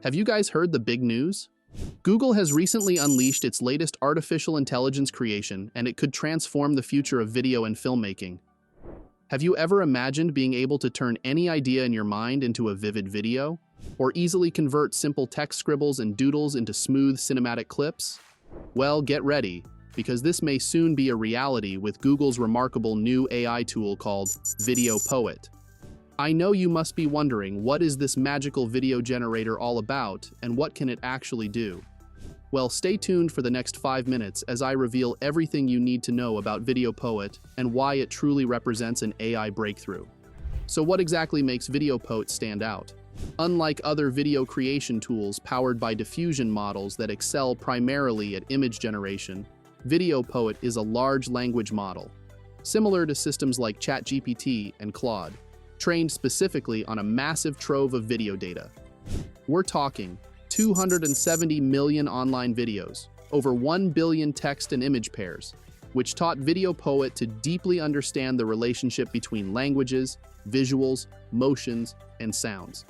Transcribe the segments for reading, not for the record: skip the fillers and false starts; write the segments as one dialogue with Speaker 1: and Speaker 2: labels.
Speaker 1: Have you guys heard the big news? Google has recently unleashed its latest artificial intelligence creation, and it could transform the future of video and filmmaking. Have you ever imagined being able to turn any idea in your mind into a vivid video? Or easily convert simple text scribbles and doodles into smooth cinematic clips? Well, get ready, because this may soon be a reality with Google's remarkable new AI tool called VideoPoet. I know you must be wondering, what is this magical video generator all about, and what can it actually do? Well, stay tuned for the next 5 minutes as I reveal everything you need to know about VideoPoet and why it truly represents an AI breakthrough. So what exactly makes VideoPoet stand out? Unlike other video creation tools powered by diffusion models that excel primarily at image generation, VideoPoet is a large language model, similar to systems like ChatGPT and Claude, trained specifically on a massive trove of video data. We're talking 270 million online videos, over 1 billion text and image pairs, which taught VideoPoet to deeply understand the relationship between languages, visuals, motions, and sounds.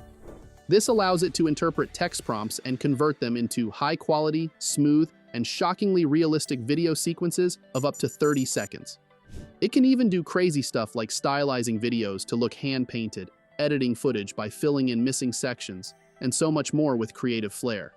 Speaker 1: This allows it to interpret text prompts and convert them into high-quality, smooth, and shockingly realistic video sequences of up to 30 seconds. It can even do crazy stuff like stylizing videos to look hand-painted, editing footage by filling in missing sections, and so much more with creative flair.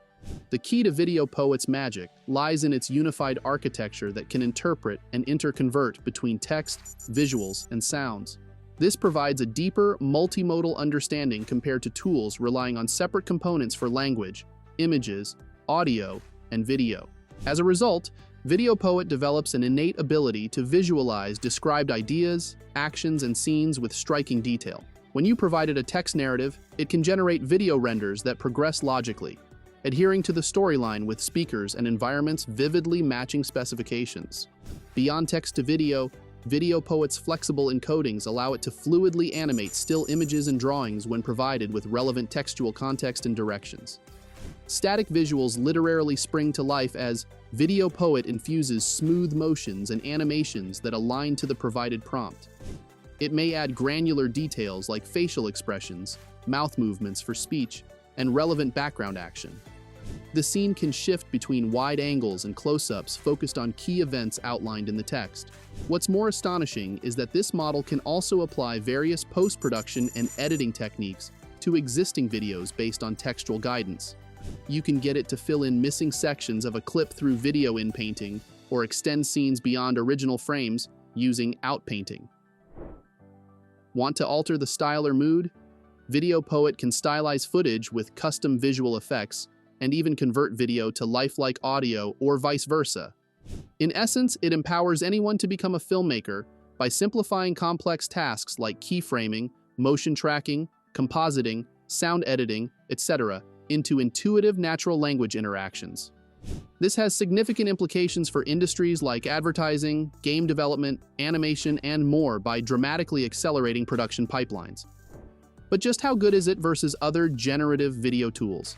Speaker 1: The key to VideoPoet's magic lies in its unified architecture that can interpret and interconvert between text, visuals, and sounds. This provides a deeper, multimodal understanding compared to tools relying on separate components for language, images, audio, and video. As a result, VideoPoet develops an innate ability to visualize described ideas, actions, and scenes with striking detail. When you provide it a text narrative, it can generate video renders that progress logically, adhering to the storyline with speakers and environments vividly matching specifications. Beyond text to video, VideoPoet's flexible encodings allow it to fluidly animate still images and drawings when provided with relevant textual context and directions. Static visuals literally spring to life as VideoPoet infuses smooth motions and animations that align to the provided prompt. It may add granular details like facial expressions, mouth movements for speech, and relevant background action. The scene can shift between wide angles and close-ups focused on key events outlined in the text. What's more astonishing is that this model can also apply various post-production and editing techniques to existing videos based on textual guidance. You can get it to fill in missing sections of a clip through video inpainting, or extend scenes beyond original frames using outpainting. Want to alter the style or mood? VideoPoet can stylize footage with custom visual effects and even convert video to lifelike audio or vice versa. In essence, it empowers anyone to become a filmmaker by simplifying complex tasks like keyframing, motion tracking, compositing, sound editing, etc., into intuitive natural language interactions. This has significant implications for industries like advertising, game development, animation, and more by dramatically accelerating production pipelines. But just how good is it versus other generative video tools?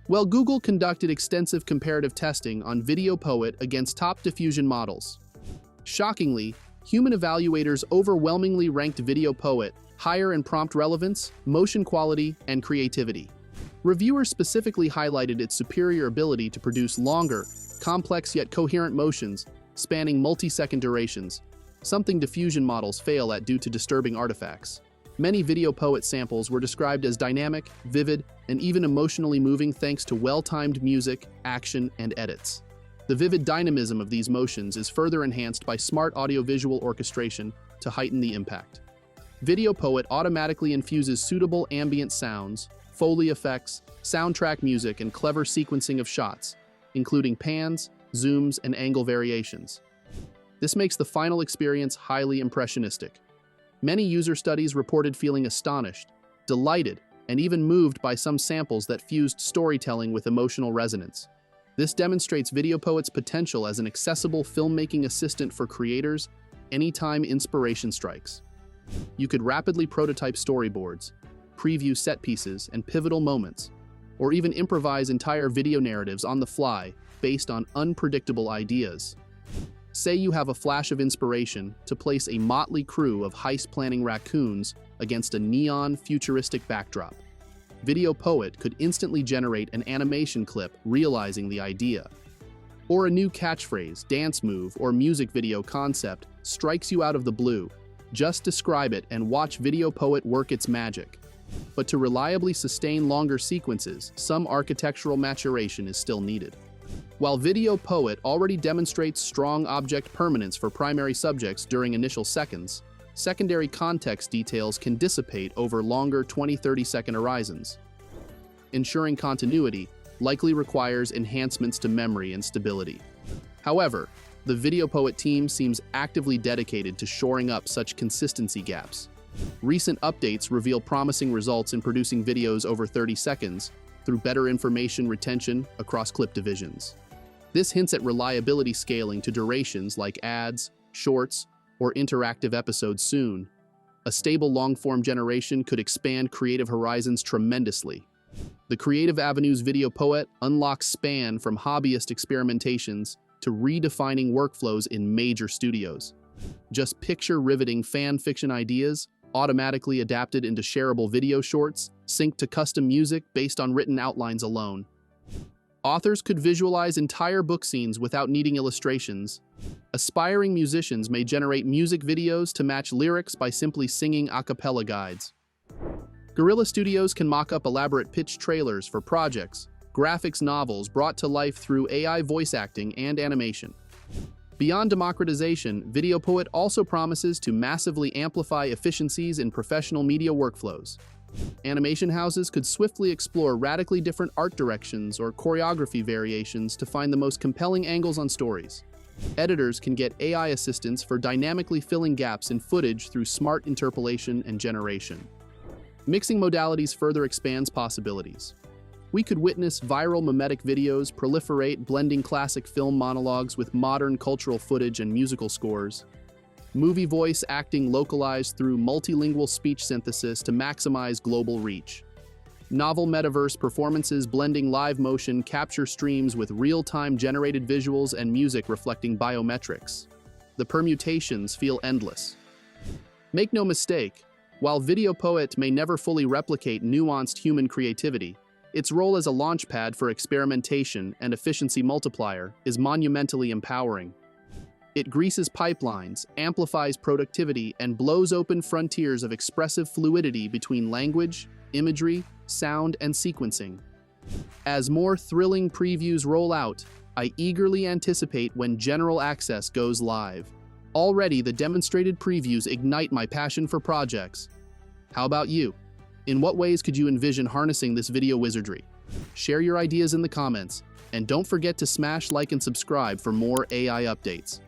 Speaker 1: Well, Google conducted extensive comparative testing on VideoPoet against top diffusion models. Shockingly, human evaluators overwhelmingly ranked VideoPoet higher in prompt relevance, motion quality, and creativity. Reviewers specifically highlighted its superior ability to produce longer, complex yet coherent motions spanning multi-second durations, something diffusion models fail at due to disturbing artifacts. Many VideoPoet samples were described as dynamic, vivid, and even emotionally moving thanks to well-timed music, action, and edits. The vivid dynamism of these motions is further enhanced by smart audiovisual orchestration to heighten the impact. VideoPoet automatically infuses suitable ambient sounds, Foley effects, soundtrack music, and clever sequencing of shots, including pans, zooms, and angle variations. This makes the final experience highly impressionistic. Many user studies reported feeling astonished, delighted, and even moved by some samples that fused storytelling with emotional resonance. This demonstrates VideoPoet's potential as an accessible filmmaking assistant for creators anytime inspiration strikes. You could rapidly prototype storyboards, preview set pieces and pivotal moments, or even improvise entire video narratives on the fly based on unpredictable ideas. Say you have a flash of inspiration to place a motley crew of heist-planning raccoons against a neon, futuristic backdrop. VideoPoet could instantly generate an animation clip realizing the idea. Or a new catchphrase, dance move, or music video concept strikes you out of the blue. Just describe it and watch VideoPoet work its magic. But to reliably sustain longer sequences, some architectural maturation is still needed. While VideoPoet already demonstrates strong object permanence for primary subjects during initial seconds, secondary context details can dissipate over longer 20-30 second horizons. Ensuring continuity likely requires enhancements to memory and stability. However, the VideoPoet team seems actively dedicated to shoring up such consistency gaps. Recent updates reveal promising results in producing videos over 30 seconds through better information retention across clip divisions. This hints at reliability scaling to durations like ads, shorts, or interactive episodes soon. A stable long-form generation could expand creative horizons tremendously. The Creative Avenues VideoPoet unlocks span from hobbyist experimentations to redefining workflows in major studios. Just picture riveting fan fiction ideas automatically adapted into shareable video shorts, synced to custom music based on written outlines alone. Authors could visualize entire book scenes without needing illustrations. Aspiring musicians may generate music videos to match lyrics by simply singing a cappella guides. Guerrilla Studios can mock up elaborate pitch trailers for projects, graphics novels brought to life through AI voice acting and animation. Beyond democratization, VideoPoet also promises to massively amplify efficiencies in professional media workflows. Animation houses could swiftly explore radically different art directions or choreography variations to find the most compelling angles on stories. Editors can get AI assistance for dynamically filling gaps in footage through smart interpolation and generation. Mixing modalities further expands possibilities. We could witness viral mimetic videos proliferate, blending classic film monologues with modern cultural footage and musical scores. Movie voice acting localized through multilingual speech synthesis to maximize global reach. Novel metaverse performances blending live motion capture streams with real-time generated visuals and music reflecting biometrics. The permutations feel endless. Make no mistake, while VideoPoet may never fully replicate nuanced human creativity, its role as a launchpad for experimentation and efficiency multiplier is monumentally empowering. It greases pipelines, amplifies productivity, and blows open frontiers of expressive fluidity between language, imagery, sound, and sequencing. As more thrilling previews roll out, I eagerly anticipate when general access goes live. Already, the demonstrated previews ignite my passion for projects. How about you? In what ways could you envision harnessing this video wizardry? Share your ideas in the comments, and don't forget to smash like and subscribe for more AI updates.